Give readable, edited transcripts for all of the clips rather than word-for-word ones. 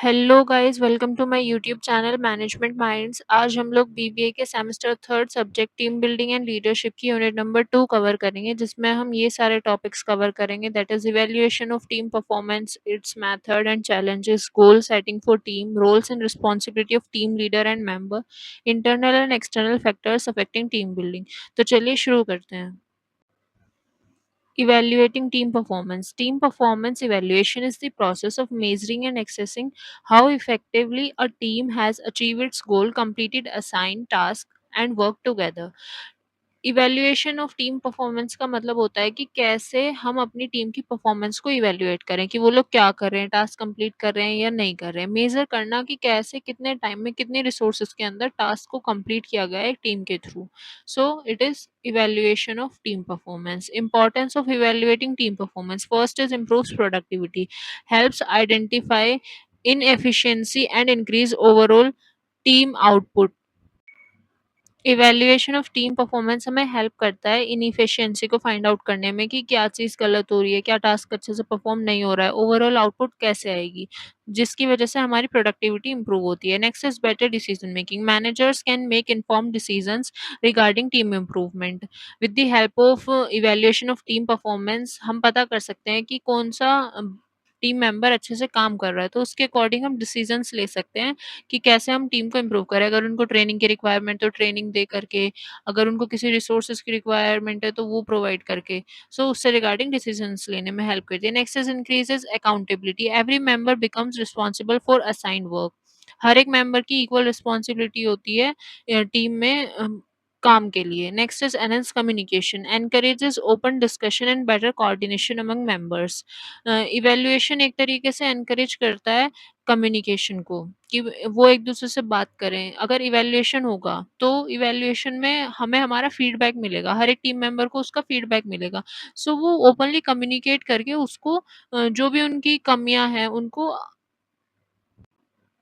Hello guys, welcome to my YouTube channel management minds. आज हम लोग बीबीए के semester third subject team building and leadership की unit number 2 cover करेंगे, जिसमें हम ये सारे टॉपिक्स कवर करेंगे। That is evaluation of team performance, its method and challenges, goal setting for team, roles and responsibility of team leader and member, internal and external factors affecting team building. तो चलिए शुरू करते हैं। Evaluating team performance. Team performance evaluation is the process of measuring and assessing how effectively a team has achieved its goal, completed assigned task, and worked together. Evaluation of team performance का मतलब होता है कि कैसे हम अपनी team की performance को इवैल्यूएट करें कि वो लोग क्या कर रहे हैं, टास्क कंप्लीट कर रहे हैं या नहीं कर रहे हैं। मेजर करना कि कैसे कितने टाइम में कितने रिसोर्सेज के अंदर टास्क को कंप्लीट किया गया है टीम के through. So it is evaluation of team performance. Importance of evaluating team performance: first is improves productivity, helps identify inefficiency and increase overall team output. Evaluation of team performance हमें help करता है inefficiency को find out करने में कि क्या चीज़ गलत हो रही है, क्या टास्क अच्छे से परफॉर्म नहीं हो रहा है, ओवरऑल आउटपुट कैसे आएगी, जिसकी वजह से हमारी प्रोडक्टिविटी इंप्रूव होती है। Next is better decision making. Managers can make informed decisions regarding team improvement. With the help of evaluation of team performance हम पता कर सकते हैं कि कौन सा टीम मेंबर अच्छे से काम कर रहा है, तो उसके अकॉर्डिंग हम डिसीजंस ले सकते हैं कि कैसे हम टीम को इम्प्रूव करें। अगर उनको ट्रेनिंग की रिक्वायरमेंट तो ट्रेनिंग दे करके, अगर उनको किसी रिसोर्सेज की रिक्वायरमेंट है तो वो प्रोवाइड करके, सो उससे रिगार्डिंग डिसीजंस लेने में हेल्प करती है। Next is increases accountability. Every member becomes responsible for assigned work. हर एक मेंबर की इक्वल रिस्पॉन्सिबिलिटी होती है टीम में काम के लिए। Next is enhance communication, encourages open discussion and better coordination among members. Evaluation एक तरीके से एनकरेज करता है कम्युनिकेशन को कि वो एक दूसरे से बात करें। अगर इवैल्यूएशन होगा तो इवैल्यूएशन में हमें हमारा फीडबैक मिलेगा, हर एक टीम मेंबर को उसका फीडबैक मिलेगा। सो वो ओपनली कम्युनिकेट करके उसको जो भी उनकी कमियां हैं उनको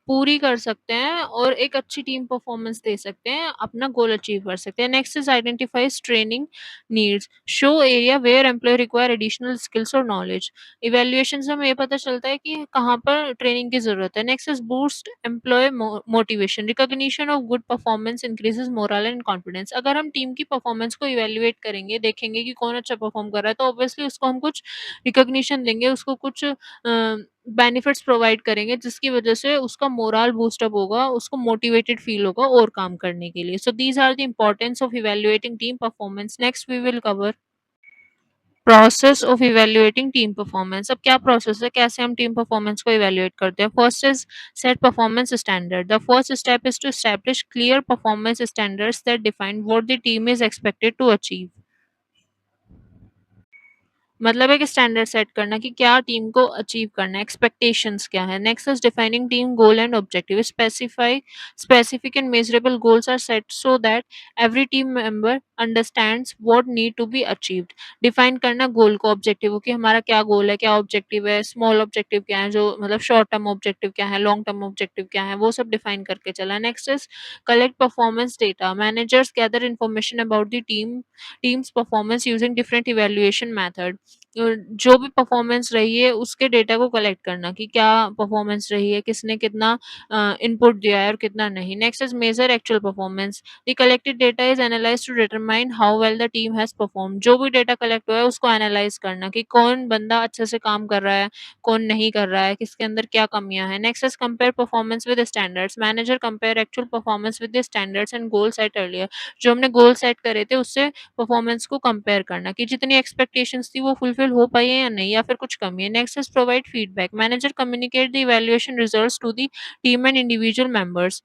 पूरी कर सकते हैं और एक अच्छी टीम परफॉर्मेंस दे सकते हैं, अपना गोल अचीव कर सकते हैं। Next is identifies training needs, show area where employ require additional skills और नॉलेज। इवैल्यूएशन से हमें ये पता चलता है कि कहाँ पर ट्रेनिंग की जरूरत है। Next is boost employ motivation, recognition of good performance increases moral and confidence. अगर हम टीम की परफॉर्मेंस को इवैल्यूएट करेंगे, देखेंगे कि कौन अच्छा परफॉर्म कर रहा है, तो ऑब्वियसली उसको हम कुछ रिकॉग्निशन देंगे, उसको कुछ बेनिफिट्स प्रोवाइड करेंगे, जिसकी वजह से उसका मोरल बूस्ट अप होगा, उसको मोटिवेटेड फील होगा और काम करने के लिए। So these are the importance of evaluating team performance. Next we will cover process of evaluating team performance. अब क्या प्रोसेस है, कैसे हम टीम परफॉर्मेंस को इवैल्यूएट करते हैं। First is set performance standard. The first step is to establish clear performance standards that define what the team is expected to achieve. मतलब एक स्टैंडर्ड सेट करना कि क्या टीम को अचीव करना है, एक्सपेक्टेशंस क्या है। Next is defining team goal and objective. Specify specific and measurable goals are set so that every team member understands what need to be achieved. Define करना goal को, ऑब्जेक्टिव को कि हमारा क्या गोल है, क्या ऑब्जेक्टिव है, स्मॉल ऑब्जेक्टिव क्या है, जो मतलब शॉर्ट टर्म ऑब्जेक्टिव क्या है, लॉन्ग टर्म ऑब्जेक्टिव क्या है, वो सब डिफाइन करके चला। Next is collect performance data. Managers gather information about the teams performance using different evaluation method. जो भी परफॉर्मेंस रही है उसके डेटा को कलेक्ट करना कि क्या परफॉर्मेंस रही है, किसने कितना इनपुट दिया है और कितना नहीं। Next is measure actual performance. The collected data is analyse to determine how well the team has perform. जो भी डेटा कलेक्ट हुआ है उसको एनालाइज करना कि कौन बंदा अच्छे से काम कर रहा है, कौन नहीं कर रहा है, किसके अंदर क्या कमियां हैं। Next is compare performance with standards. Manager compare actual performance with the standards and goal set earlier. जो हमने गोल सेट करे थे उससे परफॉर्मेंस को कंपेयर करना कि जितनी एक्सपेक्टेशंस थी वो फुलफिल हो पाई है या नहीं, या फिर कुछ कमी है। Next is provide feedback. Manager communicate the evaluation results to the team and individual members.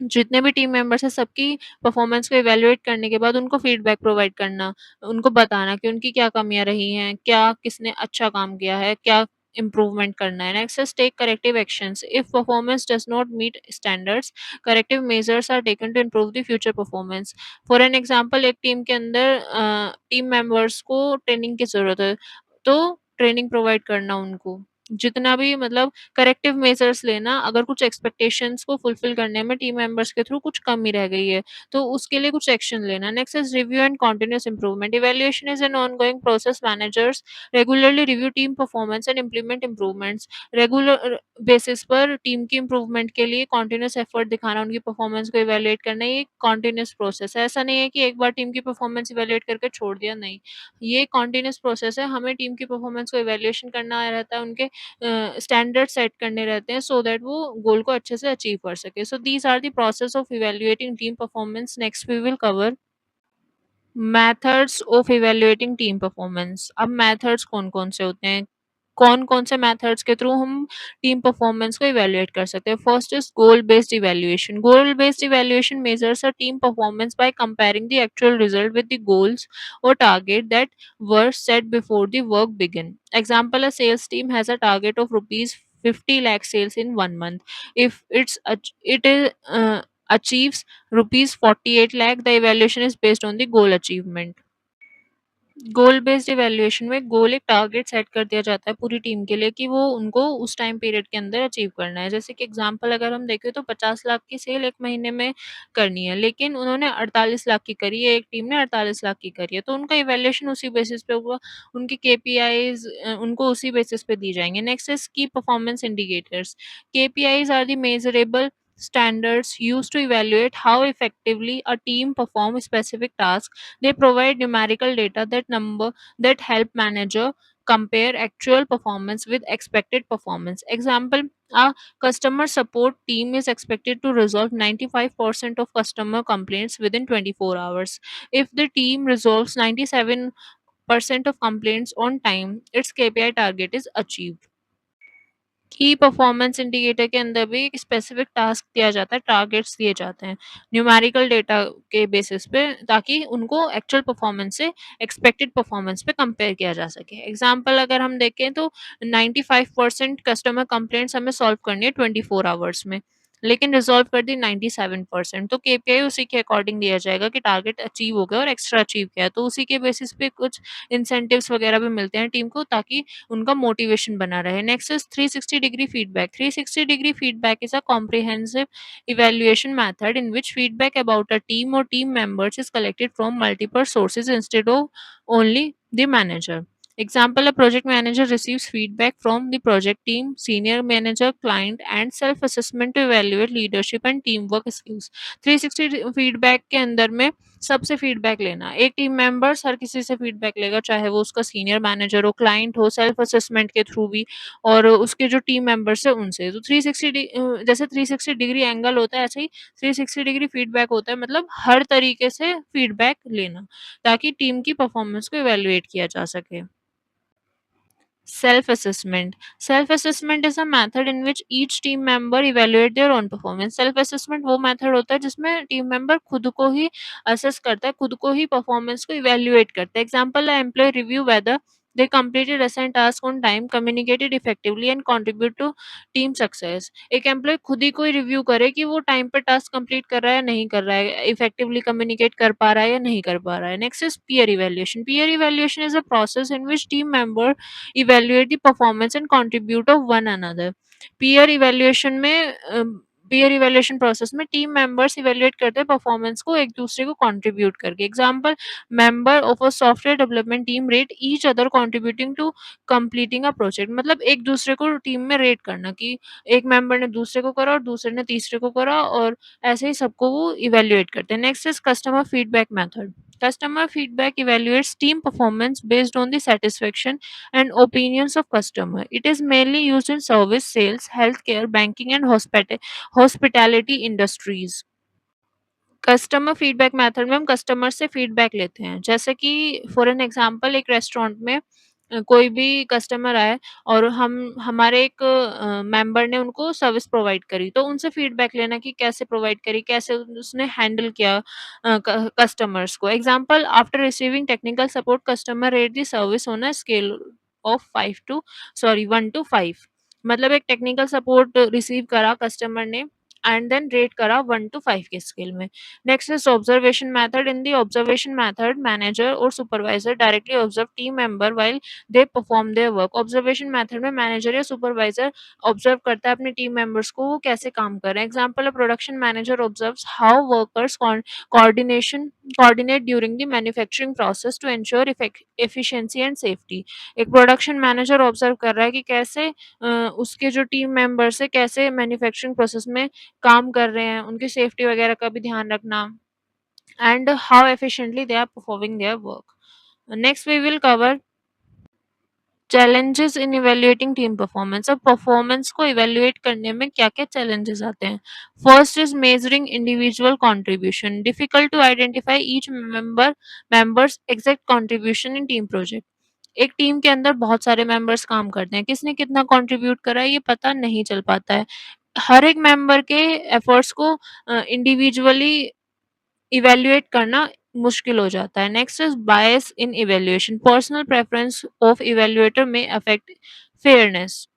जितने भी टीम मेंबर्स हैं सबकी परफॉर्मेंस को इवैल्यूएट करने के बाद उनको फीडबैक प्रोवाइड करना, उनको बताना कि उनकी क्या कमियां रही हैं, क्या किसने अच्छा काम किया है, क्या इम्प्रूवमेंट करना है। Next is take corrective actions. If performance does not meet standards, corrective measures are taken to improve the future performance. For an example, एक टीम के अंदर टीम मेंबर्स को ट्रेनिंग की जरूरत है, तो ट्रेनिंग प्रोवाइड करना उनको। जितना भी मतलब करेक्टिव मेजर्स लेना, अगर कुछ एक्सपेक्टेशंस को फुलफिल करने में टीम मेंबर्स के थ्रू कुछ कमी रह गई है, तो उसके लिए कुछ एक्शन लेना। Next is review and continuous improvement. Evaluation is an ongoing process. Managers regularly review team performance and implement improvements. Regular basis पर टीम की इंप्रूवमेंट के लिए कंटिन्यूअस एफर्ट दिखाना, उनकी परफॉर्मेंस को इवैल्यूएट करना, ये कंटिन्यूअस प्रोसेस है। ऐसा नहीं है कि एक बार टीम की परफॉर्मेंस इवैल्यूएट करके छोड़ दिया, नहीं। ये कंटिन्यूअस प्रोसेस है, हमें टीम की परफॉर्मेंस को इवैल्यूएशन करना रहता है, उनके स्टैंडर्ड सेट करने रहते हैं सो दैट वो गोल को अच्छे से अचीव कर सके। So these are the process of evaluating team performance. Next we will cover methods of evaluating team performance. अब मेथड्स कौन-कौन से होते हैं? कौन-कौन से मेथड्स के थ्रू हम टीम परफॉर्मेंस को इवैल्यूएट कर सकते हैं? First is goal based evaluation. Goal based evaluation measures a team performance by comparing the actual result with the goals or target that were set before the work began. Example, a sales team has a target of rupees 50 lakh sales in 1 month. If achieves rupees 48 lakh, the evaluation is based on the goal achievement. Goal based evaluation में गोल एक target set कर दिया जाता है पूरी team के लिए कि वो उनको उस टाइम पीरियड के अंदर अचीव करना है। जैसे कि एग्जांपल अगर हम देखें तो 50 लाख की सेल 1 महीने में करनी है, लेकिन उन्होंने 48 लाख की करी है, एक टीम ने 48 लाख की करी है, तो उनका इवैल्यूएशन उसी बेसिस पे होगा, उनकी केपीआईज़ उनको उसी बेसिस पे दी जाएँगे। Next is key performance indicators. KPIs are the measurable standards used to evaluate how effectively a team perform specific tasks. They provide numerical data that help manager compare actual performance with expected performance. Example, a customer support team is expected to resolve 95% of customer complaints within 24 hours. If the team resolves 97% of complaints on time, its KPI target is achieved. की performance indicator के अंदर भी एक specific task दिया जाता है, targets दिए जाते हैं न्यूमेरिकल डेटा के बेसिस पे, ताकि उनको एक्चुअल परफॉर्मेंस से एक्सपेक्टेड परफॉर्मेंस पे कंपेयर किया जा सके। एग्जांपल अगर हम देखें तो 95% कस्टमर कंप्लेंट्स हमें सॉल्व करनी है 24 आवर्स में, लेकिन रिजॉल्व कर दी 97%, तो केपीआई उसी के अकॉर्डिंग दिया जाएगा कि टारगेट अचीव हो गया और एक्स्ट्रा अचीव किया है, तो उसी के बेसिस पे कुछ इंसेंटिव्स वगैरह भी मिलते हैं टीम को, ताकि उनका मोटिवेशन बना रहे। Next is 360 degree feedback. 360 degree feedback is a comprehensive evaluation method in which feedback about a team or team members is collected from multiple sources instead of only the manager. Example, a project manager receives feedback from the project team, senior manager, client, and self assessment to evaluate leadership and teamwork skills. 360 feedback के अंदर में सबसे feedback लेना, एक team members हर किसी से feedback लेगा, चाहे वो उसका सीनियर मैनेजर हो, क्लाइंट हो, सेल्फ असेसमेंट के थ्रू भी, और उसके जो टीम मेंबर्स है उनसे। तो 360 जैसे 360 डिग्री एंगल होता है, ऐसे ही 360 डिग्री फीडबैक होता है, मतलब हर तरीके से फीडबैक लेना, ताकि टीम की परफॉर्मेंस को इवैल्यूएट किया जा सके। Self assessment. Self assessment is a method in which each team member evaluate their own performance. Self assessment वो मेथड होता है जिसमें टीम मेंबर खुद को ही असेस करता है, खुद को ही परफॉर्मेंस को इवैल्यूएट करता है। Example, employ review whether they completed assigned task on time, communicated effectively and contribute to team success. एक एम्प्लॉय खुद ही कोई रिव्यू करे कि वो टाइम पे टास्क कंप्लीट कर रहा है या नहीं कर रहा है, इफेक्टिवली कम्युनिकेट कर पा रहा है या नहीं कर पा रहा है। Next is peer evaluation. Peer evaluation is a process in which team member evaluate the performance and contribute of one another. Peer evaluation में पीयर इवैल्यूएशन प्रोसेस में टीम मेंबर्स इवैल्यूएट करते हैं परफॉर्मेंस को एक दूसरे को कंट्रीब्यूट करके। Example, member of a software development team rate each other contributing to completing a project. मतलब एक दूसरे को टीम में रेट करना कि एक मेंबर ने दूसरे को करा और दूसरे ने तीसरे को करा, और ऐसे ही सबको वो इवैल्यूएट करते हैं। Next is customer feedback method. Customer feedback evaluates team performance based on the satisfaction and opinions of customer. It is mainly used in service, sales, healthcare, banking, and hospitality industries. Customer feedback method में हम customer से feedback लेते हैं। जैसे कि for an example, एक restaurant में कोई भी कस्टमर आए और हम हमारे एक मेंबर ने उनको सर्विस प्रोवाइड करी, तो उनसे फीडबैक लेना कि कैसे प्रोवाइड करी, कैसे उसने हैंडल किया कस्टमर्स को। Example, after receiving technical support, customer rate the service on a scale of 1 to 5। मतलब एक टेक्निकल सपोर्ट रिसीव करा कस्टमर ने, एंड देन रेट करा 1 to 5 के स्केल में। Next is observation method. In the observation method manager और supervisor directly observe team member while they perform their work. Observation method में manager या supervisor observe करता है अपने टीम मेंबर्स को वो कैसे काम कर रहे हैं। एग्जांपल है production manager observes how workers coordination coordinate during the manufacturing process to ensure efficiency and safety. एक प्रोडक्शन मैनेजर ऑब्जर्व कर रहा है कि कैसे उसके जो टीम मेंबर्स है कैसे मैन्युफैक्चरिंग प्रोसेस में काम कर रहे हैं, उनकी सेफ्टी वगैरह का भी ध्यान रखना and how efficiently they are performing their work. Next, we will cover challenges in evaluating team performance. अब performance को evaluate करने में क्या-क्या challenges आते हैं? First is measuring individual contribution. Difficult to identify each member's exact contribution in team project. एक team के अंदर बहुत सारे मेंबर्स काम करते हैं, किसने कितना कंट्रीब्यूट करा है ये पता नहीं चल पाता है। हर एक मेंबर के एफर्ट्स को इंडिविजुअली इवैल्यूएट करना मुश्किल हो जाता है। Next is bias in evaluation. Personal preference of evaluator may affect fairness.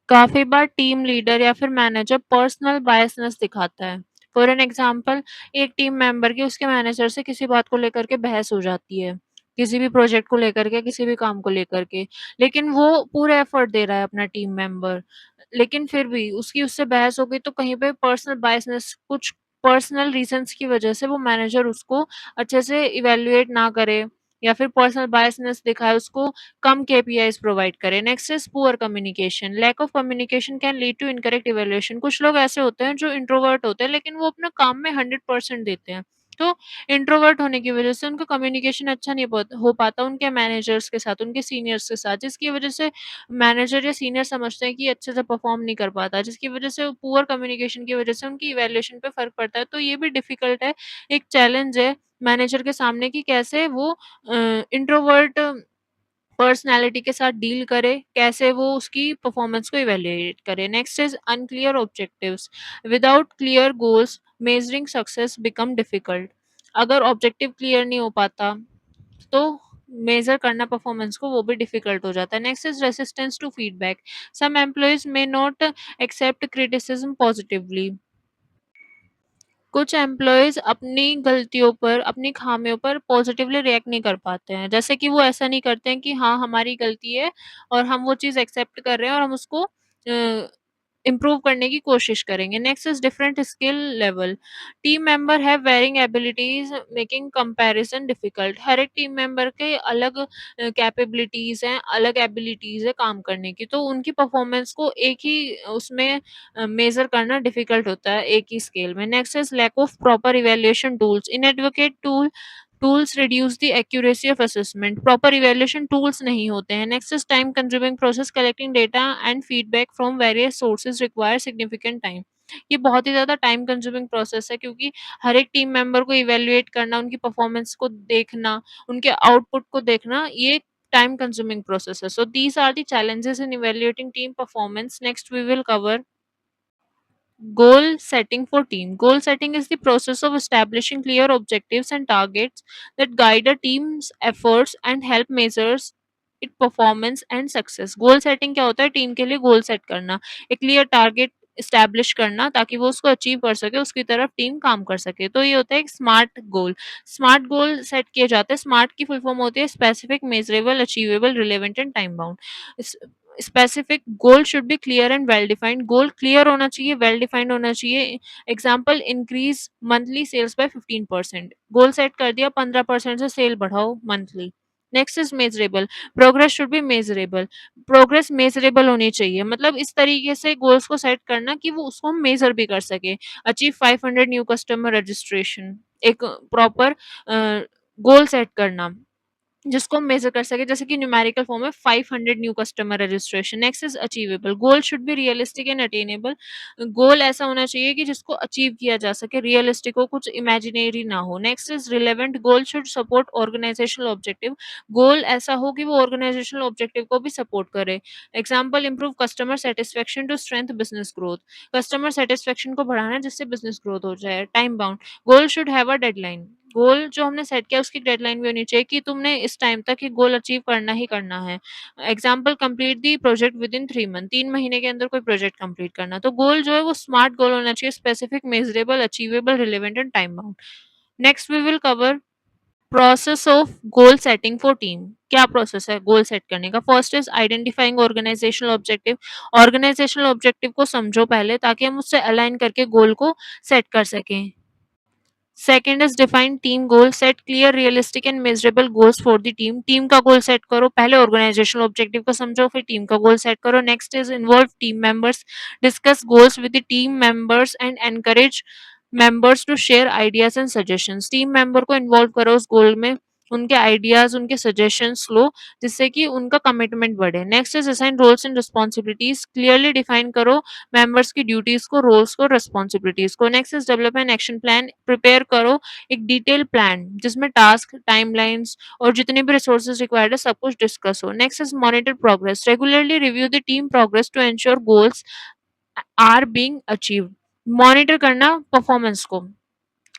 काफ़ी बार टीम लीडर या फिर मैनेजर पर्सनल बायसनेस दिखाता है। फॉर एन एग्जांपल, एक टीम मेंबर की उसके मैनेजर से किसी बात को लेकर के बहस हो जाती है, किसी भी प्रोजेक्ट को लेकर के, किसी भी काम को लेकर के, लेकिन वो पूरा एफर्ट दे रहा है अपना टीम मेंबर, लेकिन फिर भी उसकी उससे बहस हो गई तो कहीं पे पर्सनल बायसनेस, कुछ पर्सनल रीजंस की वजह से वो मैनेजर उसको अच्छे से इवैल्यूएट ना करे या फिर पर्सनल बायसनेस दिखाए, उसको कम केपीआईज प्रोवाइड करें। Next is poor communication. Lack of communication can lead to incorrect evaluation. कुछ लोग ऐसे होते हैं जो इंट्रोवर्ट होते हैं लेकिन वो अपना काम में 100% देते हैं। तो इंट्रोवर्ट होने की वजह से उनका कम्युनिकेशन अच्छा नहीं हो पाता उनके मैनेजर्स के साथ, उनके सीनियर्स के साथ, जिसकी वजह से मैनेजर या सीनियर समझते हैं कि ये अच्छे से परफॉर्म नहीं कर पाता, जिसकी वजह से पुअर कम्युनिकेशन की वजह से उनकी इवैल्यूएशन पे फ़र्क पड़ता है। तो ये भी डिफ़िकल्ट है, एक चैलेंज है मैनेजर के सामने कि कैसे वो इंट्रोवर्ट पर्सनैलिटी के साथ डील करे, कैसे वो उसकी परफॉर्मेंस को इवैल्यूएट करे। Next is unclear objectives. Without clear goals measuring success become difficult. अगर ऑब्जेक्टिव क्लियर नहीं हो पाता तो मेजर करना परफॉर्मेंस को वो भी डिफिकल्ट हो जाता है। Next is resistance to feedback. Some employees may not accept criticism positively. कुछ एम्प्लॉइज़ अपनी गलतियों पर, अपनी खामियों पर पॉज़िटिवली रिएक्ट नहीं कर पाते हैं। जैसे कि वो ऐसा नहीं करते हैं कि हाँ, हमारी गलती है और हम वो चीज़ एक्सेप्ट कर रहे हैं और हम उसको इम्प्रूव करने की कोशिश करेंगे। Next is different skill level. Team member have varying abilities making comparison difficult. हर एक टीम मेंबर के अलग कैपेबिलिटीज़ हैं, अलग एबिलिटीज़ है काम करने की, तो उनकी परफॉर्मेंस को एक ही उसमें मेज़र करना डिफ़िकल्ट होता है एक ही स्केल में। Next is lack of proper evaluation tools. Inadequate tools reduce the accuracy of assessment. Proper evaluation tools नहीं होते हैं। Next is time consuming process. Collecting data and feedback from various sources require significant time. ये बहुत ही ज़्यादा time consuming process है क्योंकि हर एक team member को इवैल्यूएट करना, उनकी परफॉर्मेंस को देखना, उनके आउटपुट को देखना, ये टाइम कंज्यूमिंग प्रोसेस है। So these are the challenges in evaluating team performance. Next we will cover goal setting for team. Goal setting is the process of establishing clear objectives and targets that guide a team's efforts and help measures its performance and success. Goal setting क्या होता है? Team के लिए goal set करना, एक clear target establish करना ताकि वो उसको अचीव कर सके, उसकी तरफ टीम काम कर सके। तो ये होता है एक smart goal. Smart goal set किए जाते हैं। स्मार्ट की फुल फॉर्म होती है specific, measurable, achievable, relevant and time bound. Specific goal should be clear and well defined. Goal clear होना चाहिए, वेल डिफाइंड होना चाहिए। Example, increase monthly sales by 15%। Goal set कर दिया 15% से सेल बढ़ाओ monthly. Next is measurable. Progress should be measurable. Progress measurable होनी चाहिए, मतलब इस तरीके से गोल्स को सेट करना कि वो उसको हम मेजर भी कर सके। अचीव 500 न्यू कस्टमर रजिस्ट्रेशन, एक प्रॉपर गोल सेट करना जिसको हम मेज़र कर सकें, जैसे कि न्यूमेरिकल फॉर्म में 500 new customer registration. Next is achievable. Goal should be realistic and attainable. Goal ऐसा होना चाहिए कि जिसको अचीव किया जा सके, रियलिस्टिक हो, कुछ इमेजिनरी ना हो। Next is relevant. Goal should support organisational objective. Goal ऐसा हो कि वो ऑर्गेनाइजेशनल ऑब्जेक्टिव को भी सपोर्ट करे। Example, improve customer satisfaction to strength business growth. Customer satisfaction को बढ़ाना जिससे बिजनेस ग्रोथ हो जाए। Time bound. Goal should have a deadline. Goal जो हमने सेट किया उसकी डेडलाइन भी होनी चाहिए कि तुमने इस टाइम तक ये गोल अचीव करना ही करना है। Example, complete the project with in 3 month, 3 महीने के अंदर कोई प्रोजेक्ट कंप्लीट करना। तो गोल जो है वो स्मार्ट गोल होना चाहिए, specific, measurable, achievable, relevant and time bound. Next we will cover process of goal setting for team. क्या प्रोसेस है गोल सेट करने का? First is identifying organisational objective. Organisational objective को समझो पहले, ताकि हम उससे अलाइन करके गोल को सेट कर सकें। Second is define team goal, set clear, realistic and measurable goals for the team. Team का गोल सेट करो, पहले ऑर्गेनाइजेशनल ऑब्जेक्टिव को समझो, फिर टीम का गोल सेट करो। Next is involve team members, discuss goals with the team members and encourage members to share ideas and suggestions. Team member को involve करो उस गोल में, उनके आइडियाज, उनके सजेशंस लो, जिससे कि उनका कमिटमेंट बढ़े। Next is assign roles and responsibilities, clearly define करो मेंबर्स की ड्यूटीज को, रोल्स को, रिस्पॉन्सिबिलिटीज को। Next is develop an action plan, prepare करो एक डिटेल प्लान जिसमें टास्क, टाइमलाइंस और जितने भी रिसोर्सेज रिक्वायर्ड है सब कुछ डिस्कस हो। Next is monitor progress, regularly review the team progress to ensure goals are being achieved. Monitor करना परफॉर्मेंस को,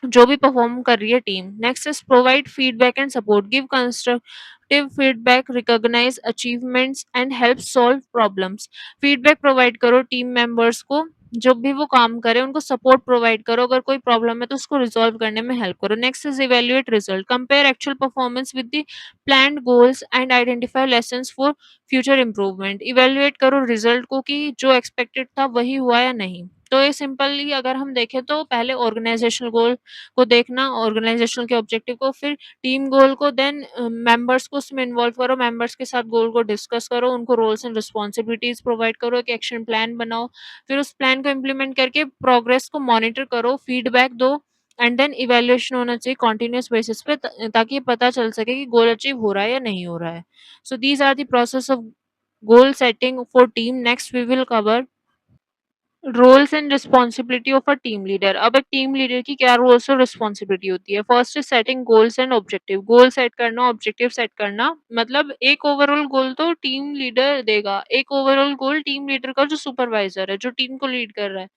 जो भी परफॉर्म कर रही है team. Next is provide feedback and support, give constructive feedback, recognise achievements and help solve problems. Feedback provide करो team members को, जब भी वो काम करे उनको सपोर्ट प्रोवाइड करो, अगर कोई प्रॉब्लम है तो उसको रिजॉल्व करने में हेल्प करो। Next is evaluate result, compare actual performance with the planned goals and identify lessons for future improvement. Evaluate करो रिजल्ट को कि जो एक्सपेक्टेड था वही हुआ या नहीं। तो ये सिंपली अगर हम देखें तो पहले ऑर्गेनाइजेशनल गोल को देखना, ऑर्गेनाइजेशन के ऑब्जेक्टिव को, फिर टीम गोल को, देन मेंबर्स को उसमें इन्वॉल्व करो, मेंबर्स के साथ गोल को डिस्कस करो, उनको रोल्स एंड रिस्पॉन्सिबिलिटीज प्रोवाइड करो, एक एक्शन प्लान बनाओ, फिर उस प्लान को इम्प्लीमेंट करके प्रोग्रेस को मॉनिटर करो, फीडबैक दो, एंड देन इवेल्युएशन होना चाहिए कॉन्टिन्यूस बेसिस पे, ताकि पता चल सके कि गोल अचीव हो रहा है या नहीं हो रहा है। So these are the process of goal setting for team. Next we will cover roles and responsibility of a team leader. अब एक टीम लीडर की क्या रोल्स और रिस्पॉन्सिबिलिटी होती है? First is setting goals and objective, goal set करना, objective set करना। मतलब एक ओवरऑल गोल तो टीम लीडर देगा, एक ओवरऑल गोल टीम लीडर का जो सुपरवाइजर है, जो टीम को लीड कर रहा है,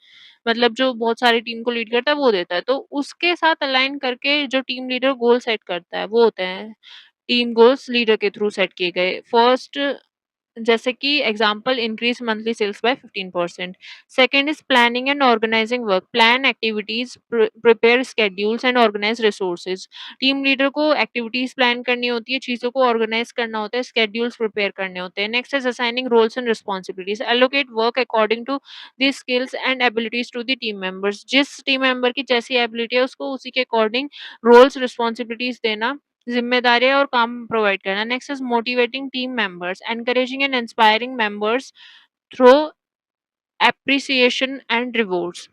मतलब जो बहुत सारी टीम को लीड करता है वो देता है। तो उसके साथ अलाइन करके जो टीम लीडर गोल सेट करता है वो होते हैं टीम गोल्स, लीडर के थ्रू सेट किए गए। फर्स्ट, जैसे कि example, increase monthly sales by 15%। Second is planning and organising work, plan activities, prepare schedules and organise resources. Team leader को एक्टिविटीज प्लान करनी होती है, चीजों को ऑर्गेनाइज करना होता है, स्केड्यूल्स प्रिपेयर करने होते हैं। Next is assigning roles and responsibilities, allocate work according to the skills and abilities to the team members. जिस टीम मेंबर की जैसी एबिलिटी है उसको उसी के अकॉर्डिंग रोल्स रिस्पॉन्सिबिलिटीज देना, जिम्मेदारियां और काम प्रोवाइड करना। Next is motivating team members, encouraging and inspiring members through appreciation and rewards.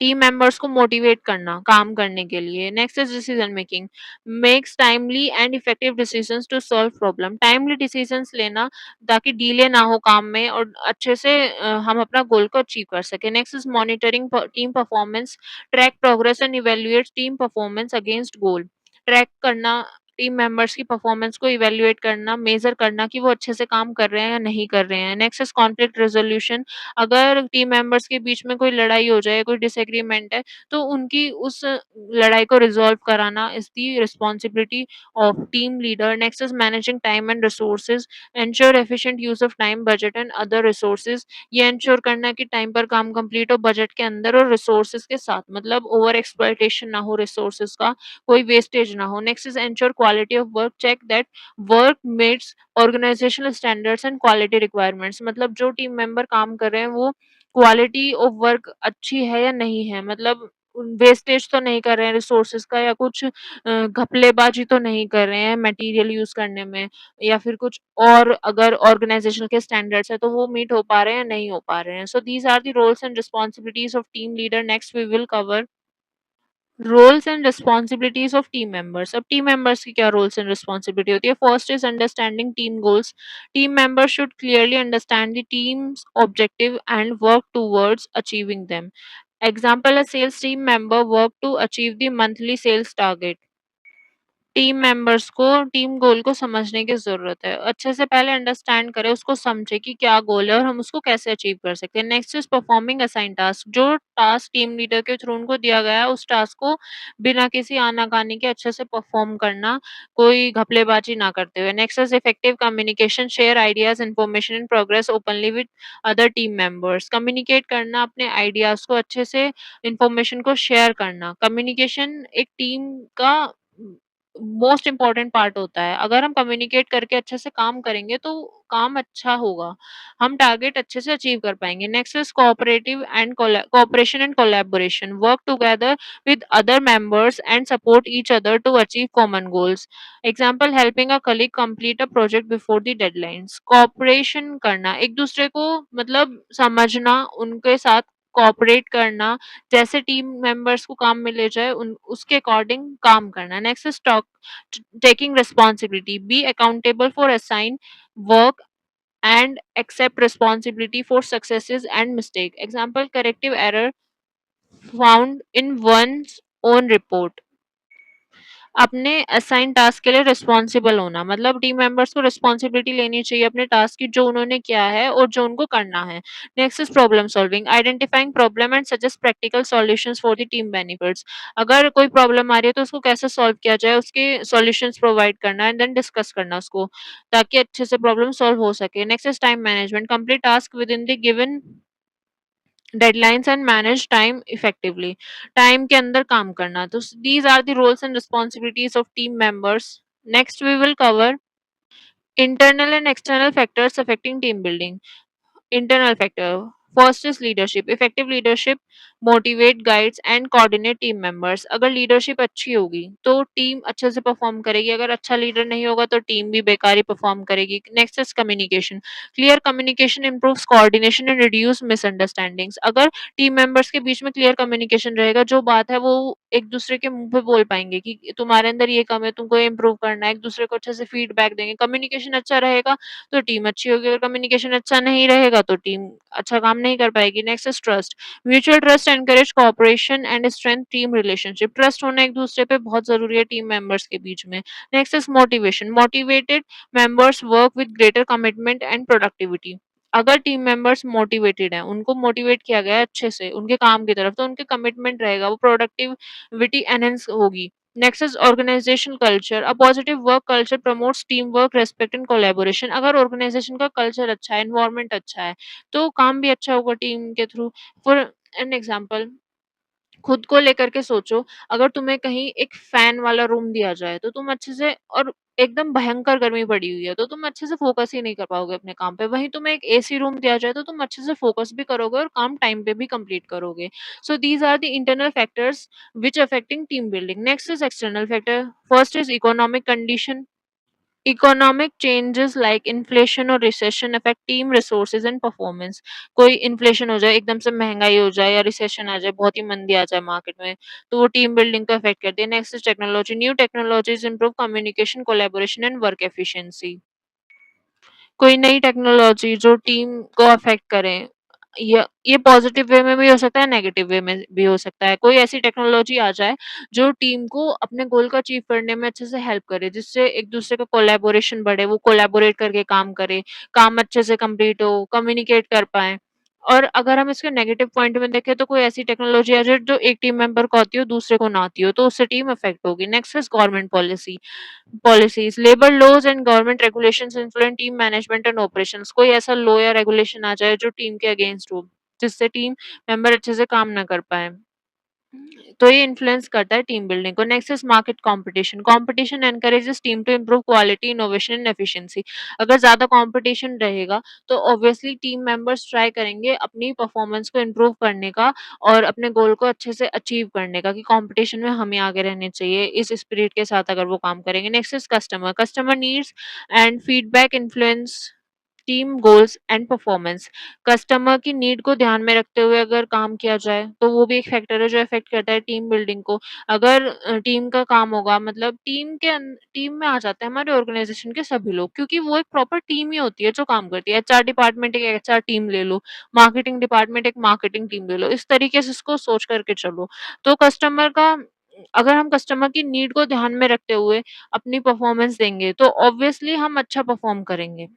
Team members को मोटिवेट करना काम करने के लिए। Next is decision making, makes timely and effective decisions to solve problem, timely decisions लेना ताकि delay ना हो काम में और अच्छे से हम अपना गोल को अचीव कर सके। Next is monitoring team performance, track progress and evaluate team performance against goal. Track करना टीम मेंबर्स की परफॉर्मेंस को, इवेल्युएट करना, मेजर करना कि वो अच्छे से काम कर रहे हैं या नहीं कर रहे हैं। नेक्स्ट इज कॉन्फ्लिक्ट रेजोल्यूशन, अगर टीम मेंबर्स के बीच में कोई लड़ाई हो जाए, कोई डिसएग्रीमेंट है, तो उनकी उस लड़ाई को रिजॉल्व कराना is the responsibility of team leader. Next is managing time and resources, ensure efficient use of time, budget and other resources. ये एंश्योर करना कि टाइम पर काम कंप्लीट हो, बजट के अंदर और रिसोर्सेज के साथ, मतलब ओवर एक्सप्लॉयटेशन ना हो रिसोर्सेज का, कोई वेस्टेज ना हो। Next is ensure quality of work, check that work meets organisational standards and quality requirements. मतलब जो टीम मेंबर काम कर रहे हैं वो क्वालिटी ऑफ वर्क अच्छी है या नहीं है, मतलब वेस्टेज तो नहीं कर रहे हैं रिसोर्सेज का, या कुछ घपलेबाजी तो नहीं कर रहे हैं मटेरियल यूज करने में, या फिर कुछ और अगर ऑर्गेनाइजेशन के स्टैंडर्ड्स है तो वो मीट हो पा रहे हैं या नहीं हो पा रहे हैं। So these are the roles and responsibilities of team leader. Next we will cover roles and responsibilities of team members. अब टीम मेंबर्स की क्या रोल्स एंड रिस्पॉन्सिबिलिटी होती है? First is understanding team goals, team members should clearly understand the team's objective and work towards achieving them. Example, a sales team member work to achieve the monthly sales target. Team members को team goal को समझने की ज़रूरत है। अच्छे से पहले understand करें, उसको समझें कि क्या गोल है और हम उसको कैसे अचीव कर सकते हैं। Next is performing assigned task. जो टास्क टीम लीडर के थ्रू उनको दिया गया है, उस टास्क को बिना किसी आनाकानी के अच्छे से परफॉर्म करना, कोई घपलेबाज़ी ना करते हुए। Next is effective communication, share ideas, information and progress openly with other team members. Communicate करना, अपने आइडियाज़ को अच्छे से इन्फॉर्मेशन को शेयर करना। कम्युनिकेशन एक टीम का मोस्ट इम्पोर्टेंट पार्ट होता है। अगर हम कम्युनिकेट करके अच्छे से काम करेंगे तो काम अच्छा होगा। हम टारगेट अच्छे से अचीव कर पाएँगे। Next is cooperative and cooperation and collaboration. Work together with other members and support each other to achieve common goals. Example, helping a colleague complete a project before the deadlines. Cooperation करना, एक दूसरे को मतलब समझना, उनके साथ cooperate करना, जैसे टीम मेंबर्स को काम मिले जाए उन उसके अकॉर्डिंग काम करना। Next is taking responsibility. Be accountable for assigned work and accept responsibility for successes and mistake. Example, corrective error found in one's own report. अपने असाइन टास्क के लिए रिस्पॉन्सिबल होना, मतलब टीम मेंबर्स को रिस्पॉन्सिबिलिटी लेनी चाहिए अपने टास्क की, जो उन्होंने किया है और जो उनको करना है। Next is problem solving, identifying problem and suggest practical solutions for the team benefits. अगर कोई प्रॉब्लम आ रही है तो उसको कैसे सॉल्व किया जाए, उसके सॉल्यूशंस प्रोवाइड करना एंड देन डिस्कस करना उसको, ताकि अच्छे से प्रॉब्लम सॉल्व हो सके। Next is time management, complete task within the given deadlines and manage time effectively. Time के अंदर काम करना, तो these are the roles and responsibilities of team members. Next we will cover internal and external factors affecting team building. Internal factor. First is leadership. Effective leadership motivate, guides and coordinate team members. अगर leadership अच्छी होगी तो team अच्छे से perform करेगी, अगर अच्छा leader नहीं होगा तो टीम भी बेकार ही परफॉर्म करेगी। Next is communication. Clear communication improves coordination and reduce misunderstandings. अगर टीम मेंबर्स के बीच में क्लियर कम्युनिकेशन रहेगा, जो बात है वो एक दूसरे के मुंह पे बोल पाएंगे कि तुम्हारे अंदर ये कम है, तुमको ये इम्प्रूव करना है, एक दूसरे को अच्छे से फीडबैक देंगे। कम्युनिकेशन अच्छा रहेगा तो टीम अच्छी होगी, अगर कम्युनिकेशन अच्छा नहीं रहेगा तो टीम अच्छा काम नहीं कर पाएगी। Next is trust. Mutual trust encourage cooperation and strength team relationship. Trust होना एक दूसरे पे बहुत जरूरी है टीम मेंबर्स के बीच में। Next is motivation. Motivated members work with greater commitment and productivity. अगर टीम मेंबर्स मोटिवेटेड हैं, उनको मोटिवेट किया गया है अच्छे से उनके काम की तरफ, तो उनके कमिटमेंट रहेगा, वो प्रोडक्टिविटी एनहेंस होगी। Next is organisation culture. A positive work culture promotes team work, respect and collaboration. अगर ऑर्गेनाइजेशन का कल्चर अच्छा है, एनवायरनमेंट अच्छा है, तो काम भी अच्छा होगा टीम के थ्रू। फॉर एन एग्जांपल, खुद को लेकर के सोचो, अगर तुम्हें कहीं एक फैन वाला रूम दिया जाए, तो तुम अच्छे से, और एकदम भयंकर गर्मी पड़ी हुई है, तो तुम अच्छे से फ़ोकस ही नहीं कर पाओगे अपने काम पे। वहीं तुम्हें एक एसी रूम दिया जाए, तो तुम अच्छे से फ़ोकस भी करोगे और काम टाइम पे भी कंप्लीट करोगे। So these are the internal factors which affecting team building. Next is external factor. First is economic condition. Economic changes like inflation और recession affect team resources and performance. कोई inflation हो जाए, एकदम से महंगाई हो जाए, या रिसेशन आ जाए, बहुत ही मंदी आ जाए मार्केट में, तो वो टीम बिल्डिंग को अफेक्ट करती है। Next is technology. New technologies improve communication, collaboration and work efficiency. कोई नई टेक्नोलॉजी जो टीम को अफेक्ट करे, ये पॉजिटिव वे में भी हो सकता है, नेगेटिव वे में भी हो सकता है। कोई ऐसी टेक्नोलॉजी आ जाए जो टीम को अपने गोल को अचीव करने में अच्छे से हेल्प करे, जिससे एक दूसरे का कोलैबोरेशन बढ़े, वो कोलैबोरेट करके काम करे, काम अच्छे से कंप्लीट हो, कम्युनिकेट कर पाए। और अगर हम इसके नेगेटिव पॉइंट में देखें, तो कोई ऐसी टेक्नोलॉजी आ जाए जो एक टीम मेंबर को आती हो, दूसरे को ना आती हो, तो उससे टीम अफेक्ट होगी। Next is government policy policies. Labour laws and government regulations influence team management and operations. कोई ऐसा लॉ या रेगुलेशन आ जाए जो टीम के अगेंस्ट हो, जिससे टीम मेंबर अच्छे से काम ना कर पाए, तो ये इन्फ्लुएंस करता है टीम बिल्डिंग को। Next is market competition. Competition encourages team to improve quality, innovation and efficiency. अगर ज्यादा कंपटीशन रहेगा तो ऑब्वियसली टीम मेंबर्स ट्राई करेंगे अपनी परफॉर्मेंस को इम्प्रूव करने का और अपने गोल को अच्छे से अचीव करने का, कि कंपटीशन में हमें आगे रहने चाहिए, इस स्पिरिट के साथ अगर वो काम करेंगे। Next is customer. Customer needs and feedback influence team goals and performance. Customer की नीड को ध्यान में रखते हुए अगर काम किया जाए, तो वो भी एक फैक्टर है जो अफेक्ट करता है टीम बिल्डिंग को। अगर टीम का काम होगा, मतलब टीम में आ जाते हैं हमारे ऑर्गेनाइजेशन के सभी लोग, क्योंकि वो एक प्रॉपर टीम ही होती है जो काम करती है। एचआर डिपार्टमेंट एक एचआर टीम ले लो, मार्केटिंग डिपार्टमेंट एक मार्केटिंग टीम ले लो, इस तरीके से इसको सोच करके चलो। तो कस्टमर का अगर हम कस्टमर की नीड को ध्यान में रखते हुए अपनी परफॉर्मेंस देंगे, तो ऑब्वियसली हम अच्छा परफॉर्म करेंगे।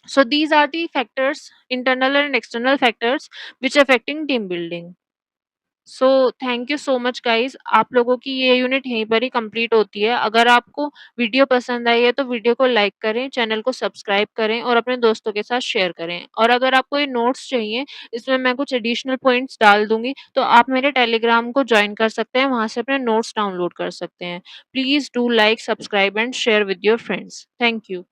So these are the factors, internal and external factors, which affecting team building. So thank you so much guys. आप लोगों की ये यूनिट यहीं पर ही कंप्लीट होती है। अगर आपको वीडियो पसंद आई है तो वीडियो को लाइक करें, चैनल को सब्सक्राइब करें और अपने दोस्तों के साथ शेयर करें। और अगर आपको ये नोट्स चाहिए, इसमें मैं कुछ एडिशनल पॉइंट्स डाल दूंगी, तो आप मेरे टेलीग्राम को ज्वाइन कर सकते हैं, वहां से अपने नोट्स डाउनलोड कर सकते हैं। Please do like, subscribe and share with your friends. Thank you.